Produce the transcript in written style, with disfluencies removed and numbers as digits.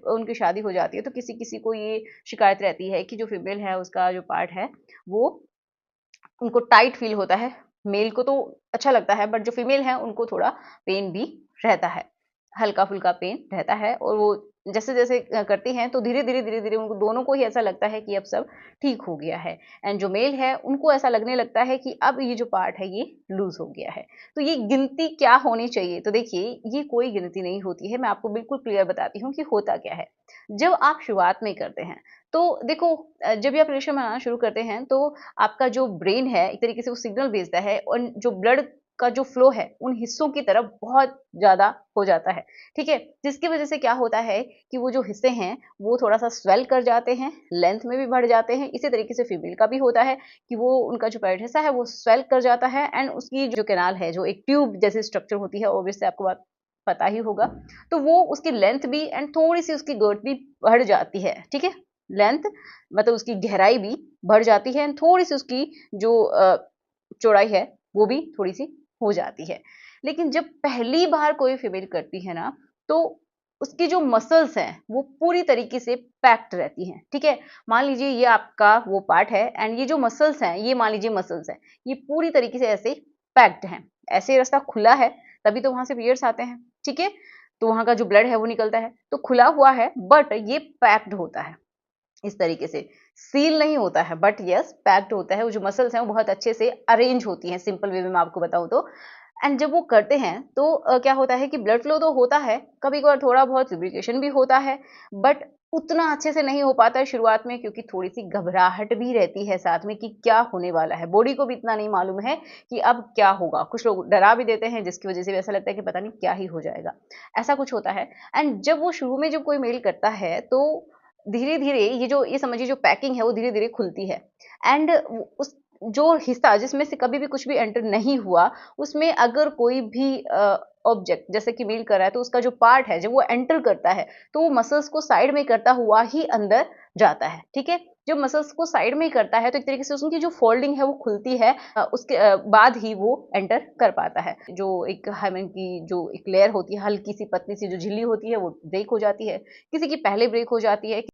उनकी शादी हो जाती है तो किसी किसी को ये शिकायत रहती है कि जो फीमेल है उसका जो पार्ट है वो उनको टाइट फील होता है। मेल को तो अच्छा लगता है बट जो फीमेल है उनको थोड़ा पेन भी रहता है, हल्का-फुल्का पेन रहता है और वो जैसे-जैसे करती हैं तो धीरे-धीरे उनको दोनों को ही ऐसा लगता है कि अब सब ठीक हो गया है एंड जो मेल है उनको ऐसा लगने लगता है कि अब ये जो पार्ट है ये लूज़ हो गया है। तो ये गिनती क्या होनी चाहिए? तो देखिए ये कोई गिनती नहीं होती है, मैं आपको बिल्कुल क्लियर बताती हूँ कि होता क्या है। जब आप शुरुआत में करते हैं तो देखो जब भी आप रिलेशन बनाना शुरू करते हैं तो आपका जो ब्रेन है एक तरीके से वो सिग्नल भेजता है और जो ब्लड का जो फ्लो है उन हिस्सों की तरफ बहुत ज़्यादा हो जाता है, ठीक है? जिसकी वज़ह से क्या होता है कि वो जो हिस्से हैं वो थोड़ा-सा स्वेल कर जाते हैं, लेंथ में भी बढ़ जाते हैं। इसी तरीके से फीमेल का भी होता है कि वो उनका जो पेट हिस्सा है वो स्वेल कर जाता है एंड उसकी जो कैनाल है, जो एक ट्यूब जैसी स्ट्रक्चर होती है ऑब्वियसली आपको बात पता ही होगा। तो वो उसकी लेंथ भी एंड थोड़ी-सी उसकी गर्थ भी बढ़ जाती है, ठीक है? लेंथ मतलब उसकी गहराई भी बढ़ जाती है एंड थोड़ी-सी उसकी जो चौड़ाई है, वो भी थोड़ी-सी हो जाती है। लेकिन जब पहली बार कोई फीमेल करती है ना, तो उसकी जो मसल्स हैं, वो पूरी तरीके से पैक्ड रहती हैं, ठीक है? मान लीजिए ये आपका वो पार्ट है एंड ये जो मसल्स हैं, ये मान लीजिए मसल्स हैं, ये पूरी तरीके से ऐसे पैक्ड हैं। ऐसे रास्ता खुला है, तभी तो वहाँ से पीरियड्स आते हैं, ठीक है? तो वहाँ का जो ब्लड है वो निकलता है, तो खुला हुआ है बट ये पैक्ड होता है। इस तरीके से सील नहीं होता है बट यस पैक्ड होता है। वो जो मसल्स हैं वो बहुत अच्छे से अरेंज होती हैं, सिंपल वे में मैं आपको बताऊं तो। एंड जब वो करते हैं तो क्या होता है कि ब्लड फ्लो तो होता है, कभी कभार थोड़ा बहुत लुब्रिकेशन भी होता है बट उतना अच्छे से नहीं हो पाता है शुरुआत में, क्योंकि थोड़ी सी घबराहट भी रहती है साथ में कि क्या होने वाला है। बॉडी को भी इतना नहीं मालूम है कि अब क्या होगा। कुछ लोग डरा भी देते हैं जिसकी वजह से भी ऐसा लगता है कि पता नहीं क्या ही हो जाएगा, ऐसा कुछ होता है। एंड जब वो शुरू में जब कोई मेल करता है तो धीरे-धीरे ये समझिए जो पैकिंग है वो धीरे-धीरे खुलती है एंड उस जो हिस्सा जिसमें से कभी भी कुछ भी एंटर नहीं हुआ, उसमें अगर कोई भी ऑब्जेक्ट जैसे कि मेल कर रहा है तो उसका जो पार्ट है जब वो एंटर करता है, तो वो मसल्स को साइड में करता हुआ ही अंदर जाता है, ठीक है? जब मसल्स को साइड में करता है तो एक तरीके से उसकी जो फोल्डिंग है वो खुलती है, उसके बाद ही वो एंटर कर पाता है। जो एक हाइमेन की जो एक लेयर होती है, हल्की सी पतली सी जो झिल्ली होती है वो ब्रेक हो जाती है, किसी की पहले ब्रेक हो जाती है।